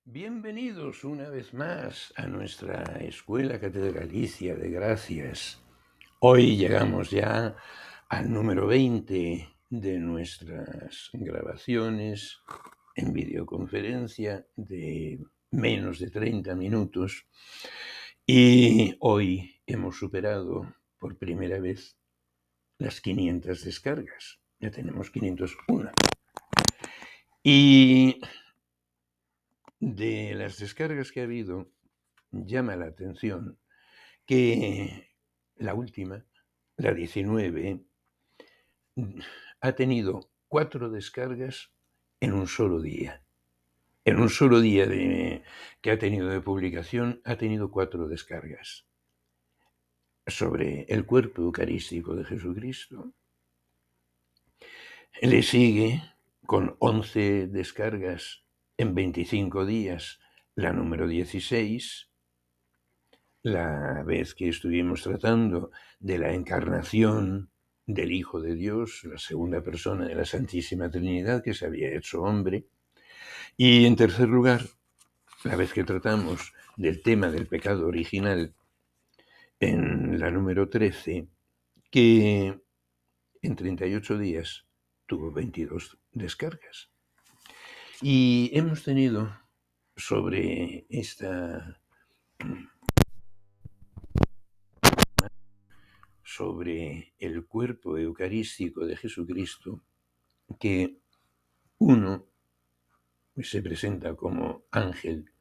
Bienvenidos una vez más a nuestra Escuela Catedralicia de Gracias. Hoy llegamos ya al número 20 de nuestras grabaciones en videoconferencia de menos de 30 minutos y hoy hemos superado por primera vez las 500 descargas. Ya tenemos 501. Y de las descargas que ha habido, llama la atención que la última, la 19, ha tenido 4 descargas en un solo día. En un solo día que ha tenido de publicación, ha tenido 4 descargas sobre el cuerpo eucarístico de Jesucristo. Le sigue con 11 descargas en 25 días la número 16, la vez que estuvimos tratando de la encarnación del Hijo de Dios, la segunda persona de la Santísima Trinidad que se había hecho hombre. Y en tercer lugar, la vez que tratamos del tema del pecado original en la número 13, que en 38 días tuvo 22 descargas. Y hemos tenido sobre el cuerpo eucarístico de Jesucristo, que uno se presenta como ángel.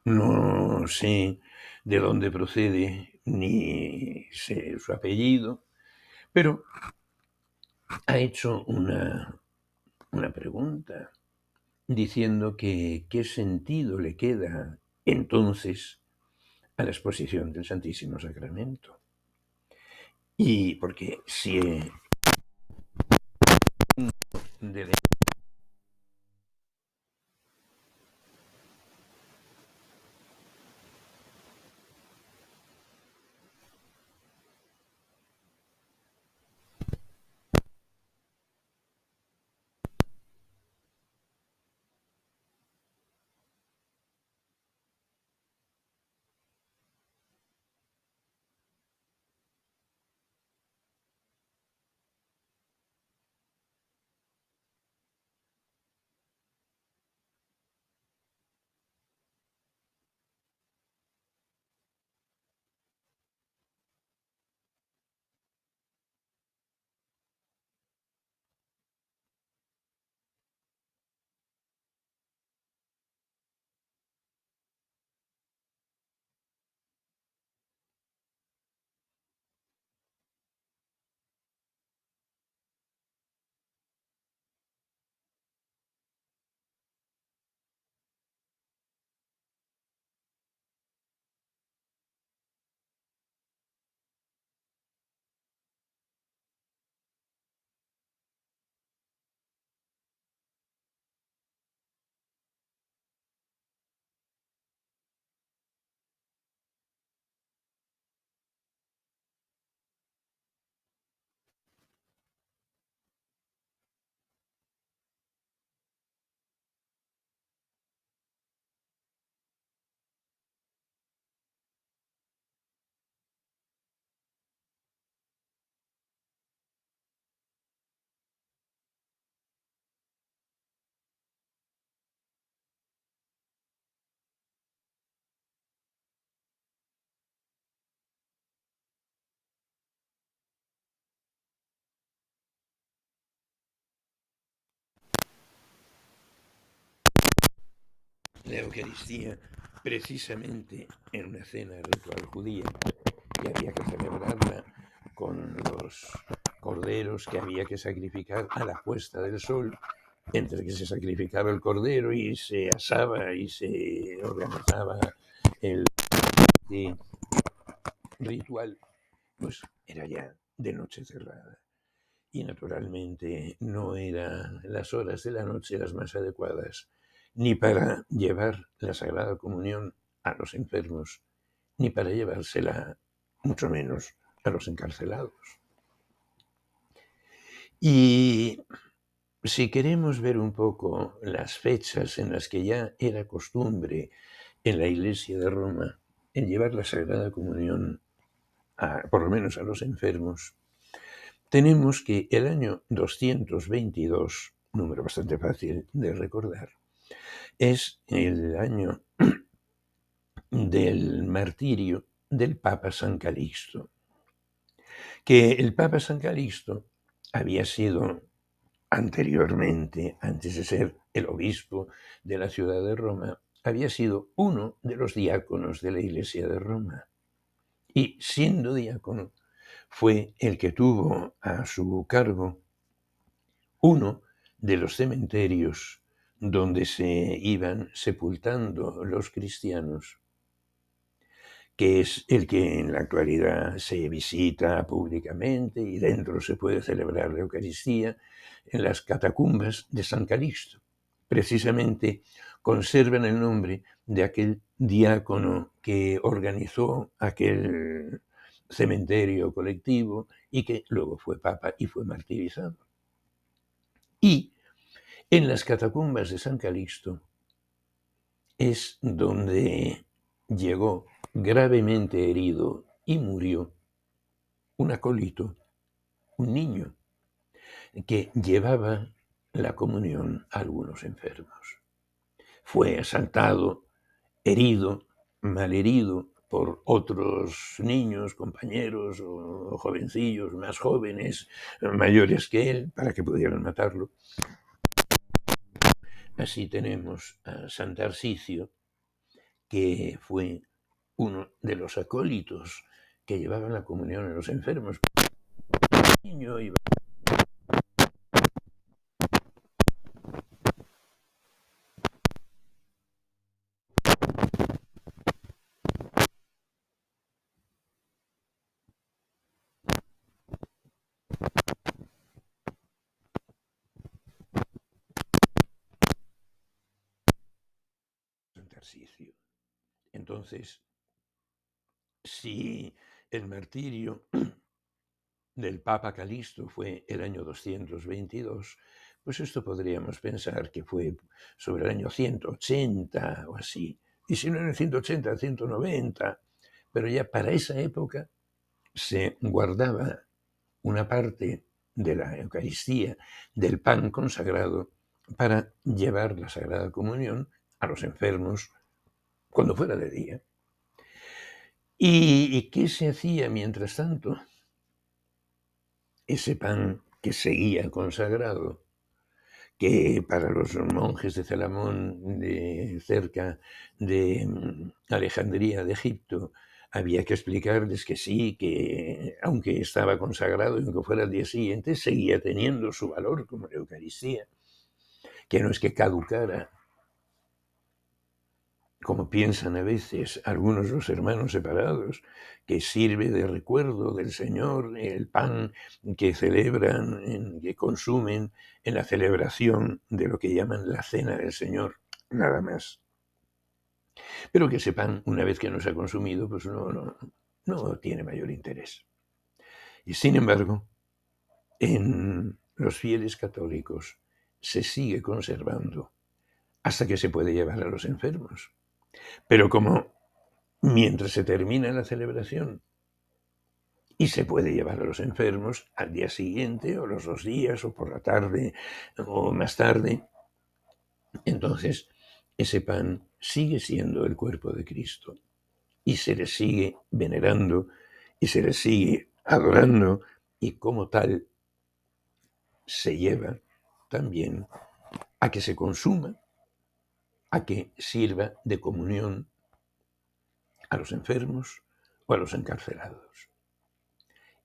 No sé de dónde procede ni sé su apellido, pero ha hecho una pregunta diciendo que qué sentido le queda entonces a la exposición del Santísimo Sacramento. Y porque si de la Eucaristía, precisamente en una cena ritual judía, que había que celebrarla con los corderos que había que sacrificar a la puesta del sol, entre que se sacrificaba el cordero y se asaba y se organizaba el ritual, pues era ya de noche cerrada. Y naturalmente no eran las horas de la noche las más adecuadas ni para llevar la Sagrada Comunión a los enfermos, ni para llevársela, mucho menos, a los encarcelados. Y Si queremos ver un poco las fechas en las que ya era costumbre en la Iglesia de Roma en llevar la Sagrada Comunión, por lo menos a los enfermos, tenemos que el año 222, número bastante fácil de recordar, es el año del martirio del Papa San Calixto, que el Papa San Calixto había sido anteriormente, antes de ser el obispo de la ciudad de Roma, había sido uno de los diáconos de la Iglesia de Roma. Y siendo diácono, fue el que tuvo a su cargo uno de los cementerios donde se iban sepultando los cristianos, que es el que en la actualidad se visita públicamente y dentro se puede celebrar la Eucaristía, en las catacumbas de San Calixto. Precisamente conservan el nombre de aquel diácono que organizó aquel cementerio colectivo y que luego fue papa y fue martirizado. Y en las catacumbas de San Calixto es donde llegó gravemente herido y murió un acólito, un niño, que llevaba la comunión a algunos enfermos. Fue asaltado, herido, malherido por otros niños, compañeros o jovencillos más jóvenes, mayores que él, para que pudieran matarlo. Así tenemos a San Tarsicio, que fue uno de los acólitos que llevaban la comunión a los enfermos. El niño iba a San Tarsicio. Entonces, si el martirio del Papa Calixto fue el año 222, pues esto podríamos pensar que fue sobre el año 180 o así. Y si no en el 180, 190, pero ya para esa época se guardaba una parte de la Eucaristía, del pan consagrado, para llevar la Sagrada Comunión a los enfermos cuando fuera de día. ¿Y qué se hacía mientras tanto? Ese pan que seguía consagrado, que para los monjes de Celamón, de cerca de Alejandría de Egipto, había que explicarles que sí, que aunque estaba consagrado y aunque fuera el día siguiente, seguía teniendo su valor como la Eucaristía, que no es que caducara, como piensan a veces algunos de los hermanos separados, que sirve de recuerdo del Señor, el pan que celebran, que consumen en la celebración de lo que llaman la cena del Señor, nada más. Pero que ese pan, una vez que no se ha consumido, pues no tiene mayor interés. Y sin embargo, en los fieles católicos se sigue conservando hasta que se puede llevar a los enfermos. Pero como mientras se termina la celebración y se puede llevar a los enfermos al día siguiente o los 2 días o por la tarde o más tarde, entonces ese pan sigue siendo el cuerpo de Cristo y se le sigue venerando y se le sigue adorando y como tal se lleva también a que se consuma, a que sirva de comunión a los enfermos o a los encarcelados.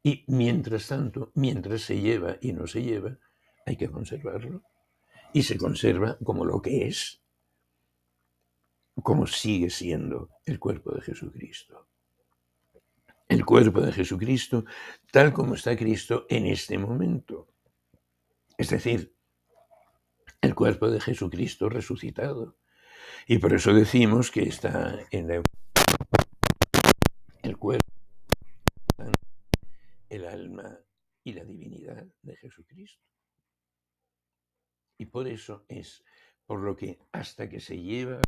Y mientras tanto, mientras se lleva y no se lleva, hay que conservarlo. Y se conserva como lo que es, como sigue siendo el cuerpo de Jesucristo. El cuerpo de Jesucristo, tal como está Cristo en este momento. Es decir, el cuerpo de Jesucristo resucitado. Y por eso decimos que está en el cuerpo, el alma y la divinidad de Jesucristo. Y por eso es por lo que hasta que se lleva,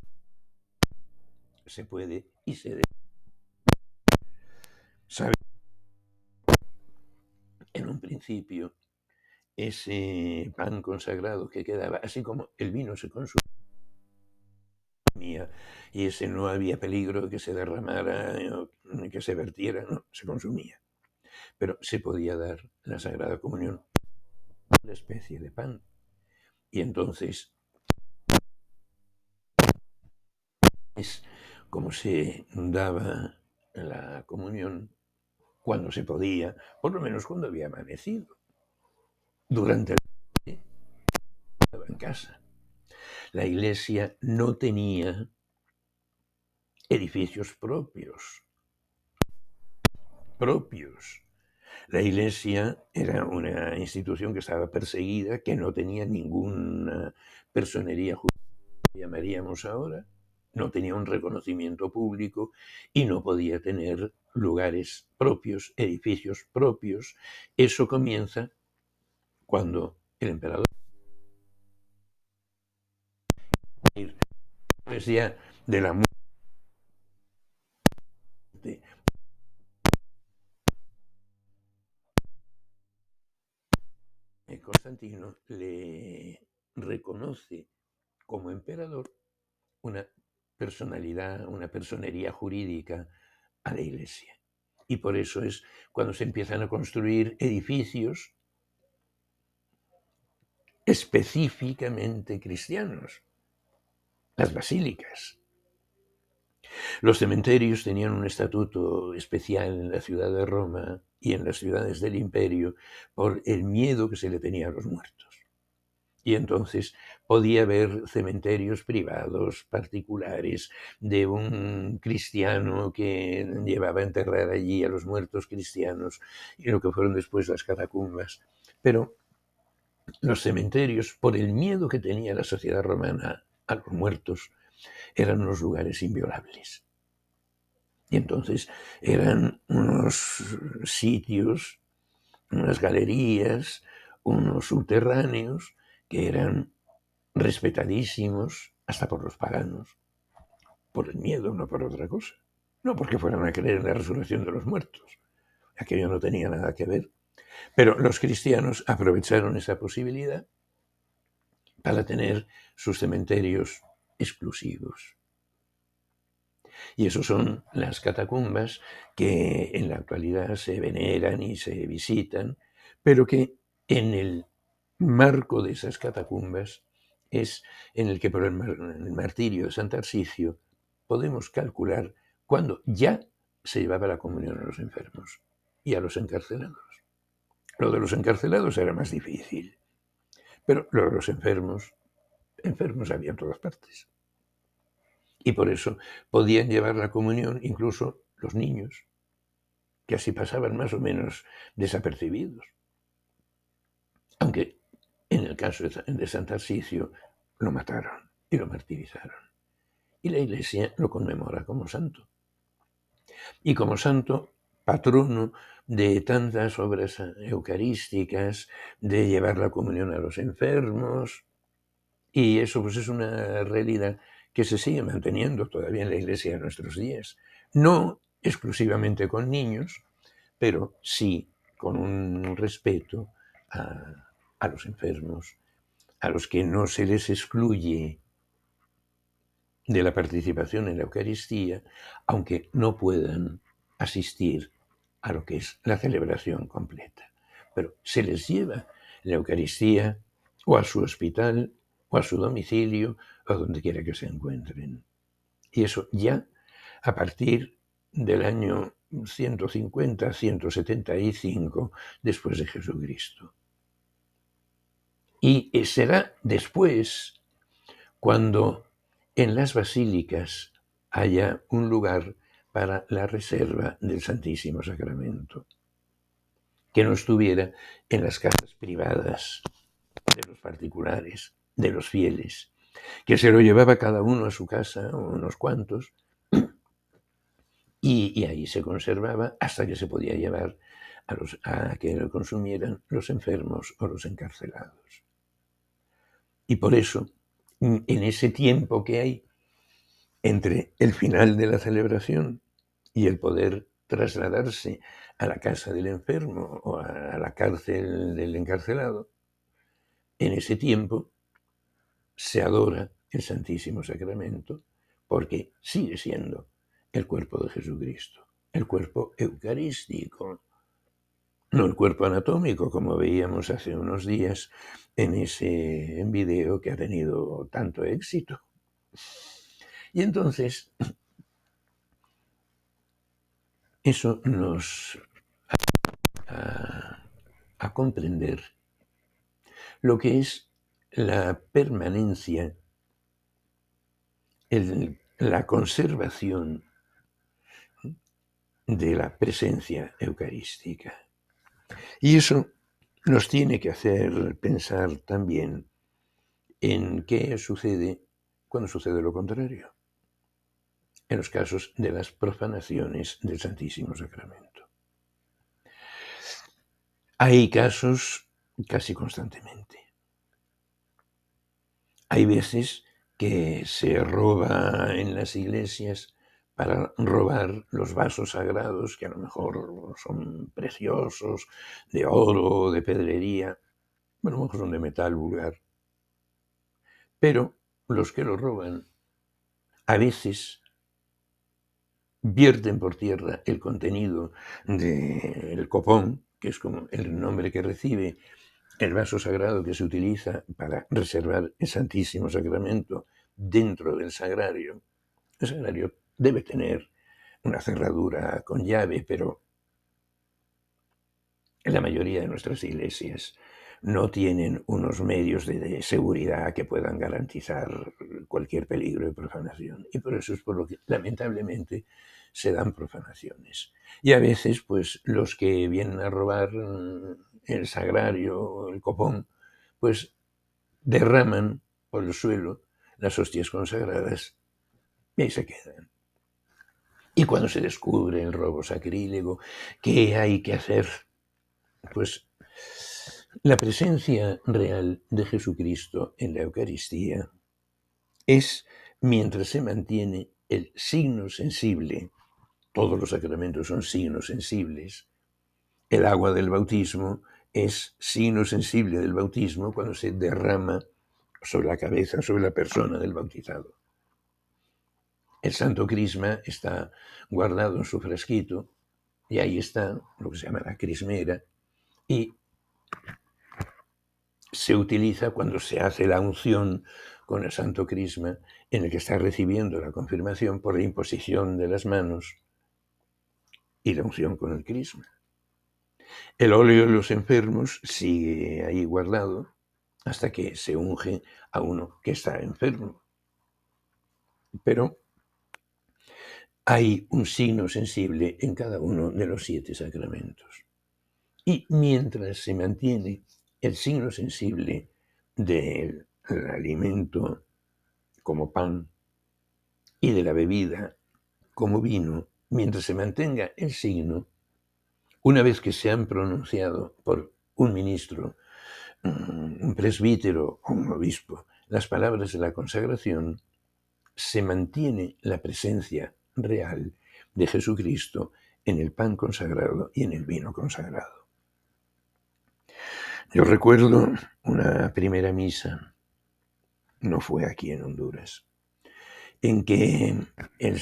se puede y se debe saber en un principio ese pan consagrado que quedaba, así como el vino se consumía y ese no había peligro de que se derramara o que se vertiera, no, se consumía. Pero se podía dar la Sagrada Comunión, una especie de pan. Y entonces es como se daba la comunión cuando se podía, por lo menos cuando había amanecido. Durante el día estaba en casa. La iglesia no tenía edificios propios. La iglesia era una institución que estaba perseguida, que no tenía ninguna personería judía, llamaríamos ahora, no tenía un reconocimiento público y no podía tener lugares propios, edificios propios. Eso comienza cuando el emperador, después ya de la muerte, Constantino le reconoce como emperador una personalidad, una personería jurídica a la iglesia. Y por eso es cuando se empiezan a construir edificios específicamente cristianos, las basílicas. Los cementerios tenían un estatuto especial en la ciudad de Roma y en las ciudades del imperio por el miedo que se le tenía a los muertos. Y entonces podía haber cementerios privados, particulares, de un cristiano que llevaba a enterrar allí a los muertos cristianos y lo que fueron después las catacumbas. Pero los cementerios, por el miedo que tenía la sociedad romana a los muertos, eran unos lugares inviolables. Y entonces eran unos sitios, unas galerías, unos subterráneos que eran respetadísimos hasta por los paganos, por el miedo, no por otra cosa. No porque fueran a creer en la resurrección de los muertos. Aquello no tenía nada que ver. Pero los cristianos aprovecharon esa posibilidad para tener sus cementerios exclusivos. Y esos son las catacumbas que en la actualidad se veneran y se visitan, pero que en el marco de esas catacumbas es en el que por el martirio de San Tarsicio podemos calcular cuándo ya se llevaba la comunión a los enfermos y a los encarcelados. Lo de los encarcelados era más difícil, pero lo de los enfermos había en todas partes. Y por eso podían llevar la comunión incluso los niños, que así pasaban más o menos desapercibidos. Aunque en el caso de San Tarsicio lo mataron y lo martirizaron. Y la Iglesia lo conmemora como santo. Y como santo, patrono de tantas obras eucarísticas, de llevar la comunión a los enfermos. Y eso pues es una realidad que se sigue manteniendo todavía en la Iglesia de nuestros días. No exclusivamente con niños, pero sí con un respeto a los enfermos, a los que no se les excluye de la participación en la Eucaristía, aunque no puedan asistir a lo que es la celebración completa. Pero se les lleva la Eucaristía o a su hospital o a su domicilio o a donde quiera que se encuentren. Y eso ya a partir del año 150-175 después de Jesucristo. Y será después cuando en las basílicas haya un lugar para la reserva del Santísimo Sacramento, que no estuviera en las casas privadas de los particulares, de los fieles, que se lo llevaba cada uno a su casa, o unos cuantos, y ahí se conservaba hasta que se podía llevar a que lo consumieran los enfermos o los encarcelados. Y por eso, en ese tiempo que hay entre el final de la celebración y el poder trasladarse a la casa del enfermo o a la cárcel del encarcelado, en ese tiempo se adora el Santísimo Sacramento porque sigue siendo el cuerpo de Jesucristo, el cuerpo eucarístico, no el cuerpo anatómico, como veíamos hace unos días en ese video que ha tenido tanto éxito. Y entonces, eso nos a comprender lo que es la permanencia, la conservación de la presencia eucarística. Y eso nos tiene que hacer pensar también en qué sucede cuando sucede lo contrario, en los casos de las profanaciones del Santísimo Sacramento. Hay casos casi constantemente. Hay veces que se roba en las iglesias para robar los vasos sagrados, que a lo mejor son preciosos, de oro, de pedrería, bueno, a lo mejor son de metal vulgar. Pero los que lo roban a veces vierten por tierra el contenido del copón, que es como el nombre que recibe el vaso sagrado que se utiliza para reservar el Santísimo Sacramento dentro del sagrario. El sagrario debe tener una cerradura con llave, pero en la mayoría de nuestras iglesias no tienen unos medios de seguridad que puedan garantizar cualquier peligro de profanación. Y por eso es por lo que, lamentablemente, se dan profanaciones. Y a veces, pues, los que vienen a robar el sagrario, el copón, pues derraman por el suelo las hostias consagradas y ahí se quedan. Y cuando se descubre el robo sacrílego, ¿qué hay que hacer? Pues la presencia real de Jesucristo en la Eucaristía es mientras se mantiene el signo sensible. Todos los sacramentos son signos sensibles. El agua del bautismo es signo sensible del bautismo cuando se derrama sobre la cabeza, sobre la persona del bautizado. El Santo Crisma está guardado en su frasquito y ahí está lo que se llama la crismera y se utiliza cuando se hace la unción con el Santo Crisma, en el que está recibiendo la confirmación por la imposición de las manos y la unción con el Crisma. El óleo de los enfermos sigue ahí guardado hasta que se unge a uno que está enfermo. Pero hay un signo sensible en cada uno de los 7 sacramentos. Y mientras se mantiene el signo sensible del alimento como pan y de la bebida como vino, mientras se mantenga el signo, una vez que se han pronunciado por un ministro, un presbítero o un obispo las palabras de la consagración, se mantiene la presencia real de Jesucristo en el pan consagrado y en el vino consagrado. Yo recuerdo una primera misa, no fue aquí en Honduras, en que el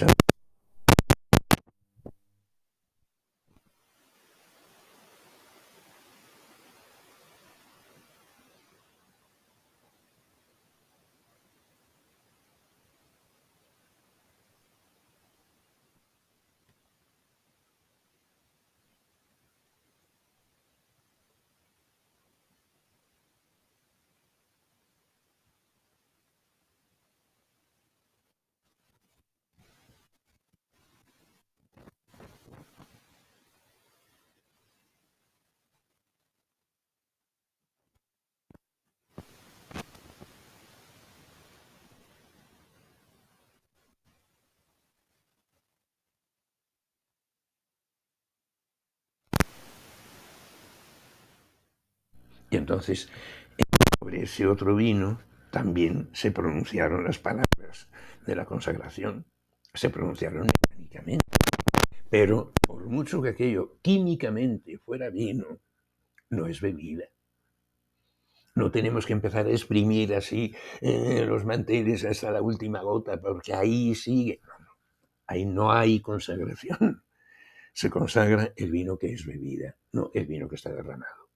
Y entonces, sobre ese otro vino, también se pronunciaron las palabras de la consagración, se pronunciaron mecánicamente, pero por mucho que aquello químicamente fuera vino, no es bebida. No tenemos que empezar a exprimir así los manteles hasta la última gota, porque ahí sigue. Ahí no hay consagración. Se consagra el vino que es bebida, no el vino que está derramado.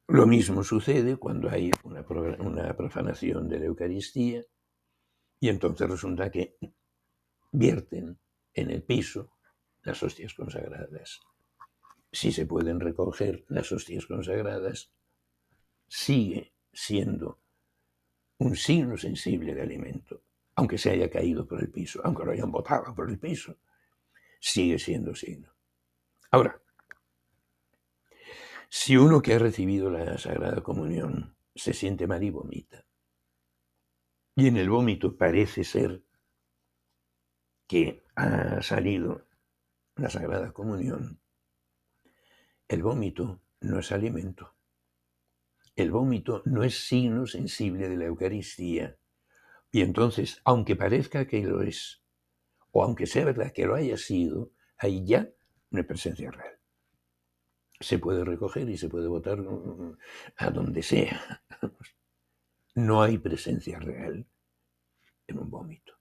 Lo mismo sucede cuando hay una profanación de la Eucaristía y entonces resulta que vierten en el piso las hostias consagradas. Si se pueden recoger las hostias consagradas, sigue siendo un signo sensible de alimento, aunque se haya caído por el piso, aunque lo hayan botado por el piso, sigue siendo signo. Ahora, si uno que ha recibido la Sagrada Comunión se siente mal y vomita, y en el vómito parece ser que ha salido la Sagrada Comunión, el vómito no es alimento. El vómito no es signo sensible de la Eucaristía. Y entonces, aunque parezca que lo es, o aunque sea verdad que lo haya sido, ahí ya no hay presencia real. Se puede recoger y se puede botar a donde sea. No hay presencia real en un vómito.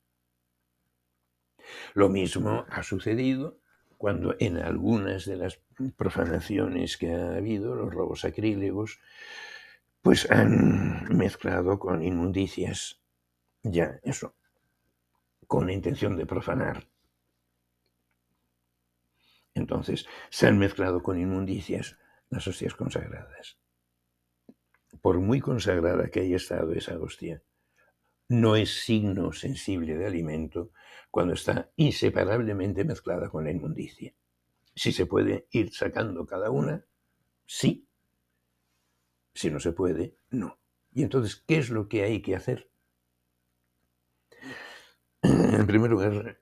Lo mismo ha sucedido cuando en algunas de las profanaciones que ha habido, los robos sacrílegos, pues han mezclado con inmundicias, ya eso, con la intención de profanar. Entonces, se han mezclado con inmundicias las hostias consagradas. Por muy consagrada que haya estado esa hostia, no es signo sensible de alimento cuando está inseparablemente mezclada con la inmundicia. Si se puede ir sacando cada una, sí. Si no se puede, no. Y entonces, ¿qué es lo que hay que hacer? En primer lugar,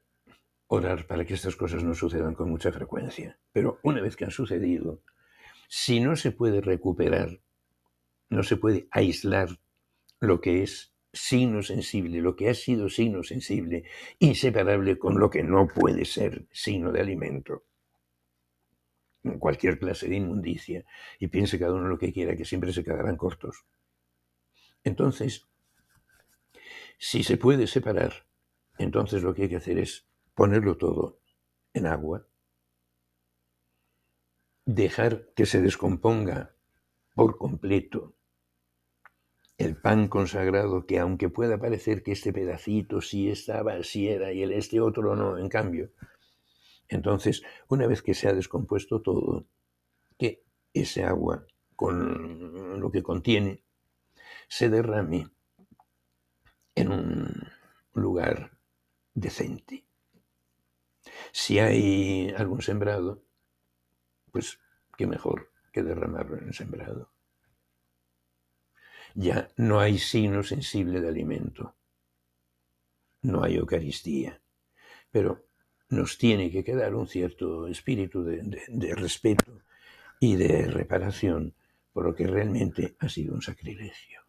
orar para que estas cosas no sucedan con mucha frecuencia. Pero una vez que han sucedido, si no se puede recuperar, no se puede aislar lo que es signo sensible, lo que ha sido signo sensible, inseparable con lo que no puede ser signo de alimento, cualquier clase de inmundicia, y piense cada uno lo que quiera, que siempre se quedarán cortos. Entonces, si se puede separar, entonces lo que hay que hacer es ponerlo todo en agua, dejar que se descomponga por completo el pan consagrado, que aunque pueda parecer que este pedacito sí estaba, sí era, y este otro no, en cambio. Entonces, una vez que se ha descompuesto todo, que ese agua, con lo que contiene, se derrame en un lugar decente. Si hay algún sembrado, pues qué mejor que derramarlo en el sembrado. Ya no hay signo sensible de alimento, no hay Eucaristía, pero nos tiene que quedar un cierto espíritu de respeto y de reparación por lo que realmente ha sido un sacrilegio.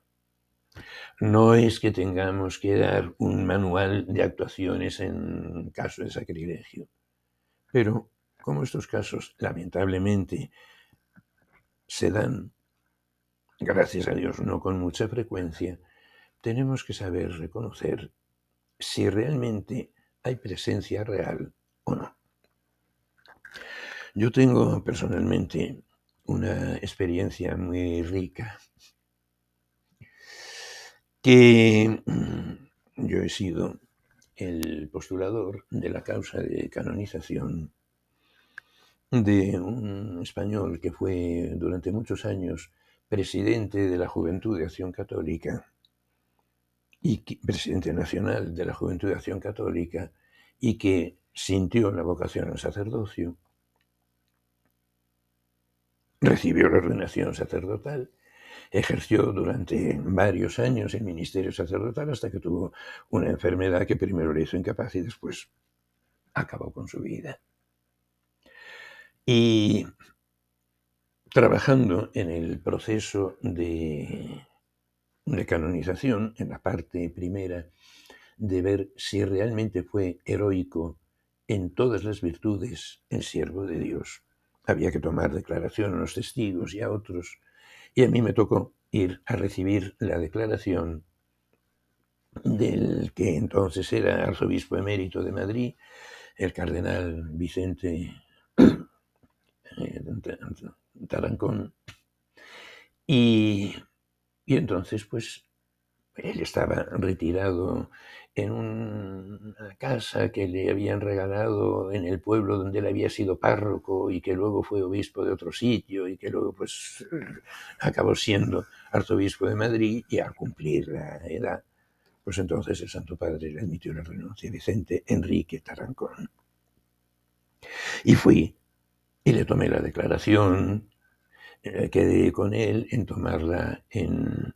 No es que tengamos que dar un manual de actuaciones en caso de sacrilegio, pero como estos casos lamentablemente se dan, gracias a Dios, no con mucha frecuencia, tenemos que saber reconocer si realmente hay presencia real o no. Yo tengo personalmente una experiencia muy rica, que yo he sido el postulador de la causa de canonización de un español que fue durante muchos años presidente de la Juventud de Acción Católica y presidente nacional de la Juventud de Acción Católica, y que sintió la vocación al sacerdocio, recibió la ordenación sacerdotal, ejerció durante varios años el ministerio sacerdotal hasta que tuvo una enfermedad que primero le hizo incapaz y después acabó con su vida. Y trabajando en el proceso de de canonización, en la parte primera, de ver si realmente fue heroico en todas las virtudes el siervo de Dios. Había que tomar declaración a los testigos y a otros, y a mí me tocó ir a recibir la declaración del que entonces era arzobispo emérito de Madrid, el cardenal Vicente Tarancón, y entonces pues él estaba retirado en una casa que le habían regalado en el pueblo donde él había sido párroco y que luego fue obispo de otro sitio y que luego pues acabó siendo arzobispo de Madrid, y al cumplir la edad, pues entonces el Santo Padre le admitió la renuncia, Vicente Enrique Tarancón. Y fui y le tomé la declaración, quedé con él en tomarla en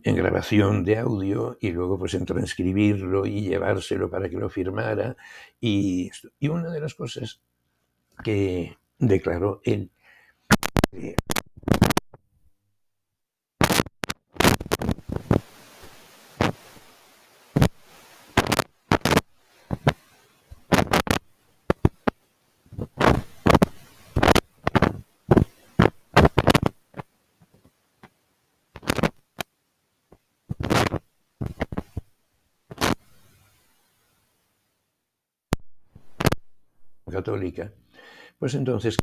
grabación de audio y luego pues en transcribirlo y llevárselo para que lo firmara. Y una de las cosas que declaró él, católica, pues entonces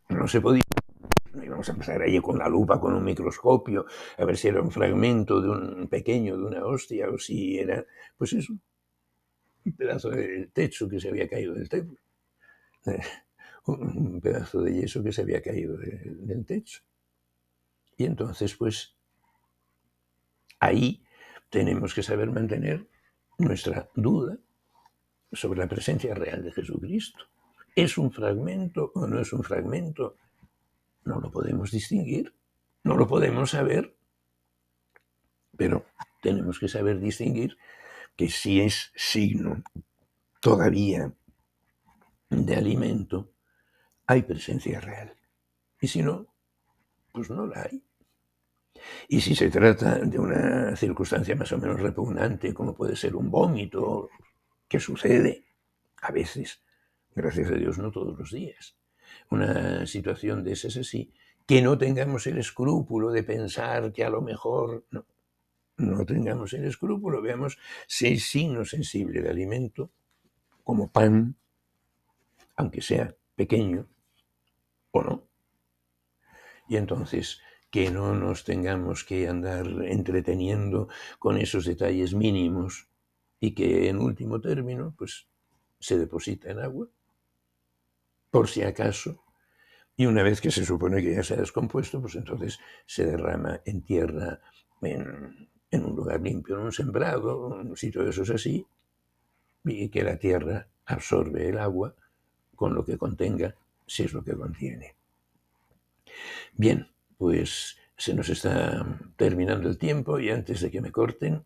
no se podía. No íbamos a empezar ahí con la lupa, con un microscopio, a ver si era un fragmento de un pequeño, de una hostia, o si era, pues eso, un pedazo de techo que se había caído del techo, un pedazo de yeso que se había caído del techo. Y entonces, pues, ahí tenemos que saber mantener nuestra duda sobre la presencia real de Jesucristo. ¿Es un fragmento o no es un fragmento? No lo podemos distinguir, no lo podemos saber, pero tenemos que saber distinguir que si es signo todavía de alimento, hay presencia real. Y si no, pues no la hay. Y si se trata de una circunstancia más o menos repugnante, como puede ser un vómito, que sucede a veces, gracias a Dios no todos los días, una situación de esas así, que no tengamos el escrúpulo de pensar que a lo mejor no tengamos el escrúpulo, veamos si hay signo sensible de alimento, como pan, aunque sea pequeño, o no. Y entonces que no nos tengamos que andar entreteniendo con esos detalles mínimos y que en último término pues se deposita en agua, por si acaso, y una vez que se supone que ya se ha descompuesto, pues entonces se derrama en tierra, en un lugar limpio, en un sembrado, en un sitio de esos así, y que la tierra absorbe el agua con lo que contenga, si es lo que contiene. Bien, pues se nos está terminando el tiempo y antes de que me corten,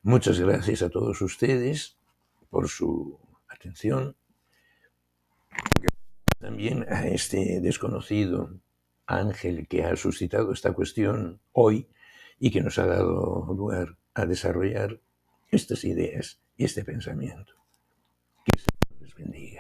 muchas gracias a todos ustedes por su atención. También a este desconocido ángel que ha suscitado esta cuestión hoy y que nos ha dado lugar a desarrollar estas ideas y este pensamiento. Que el Señor les bendiga.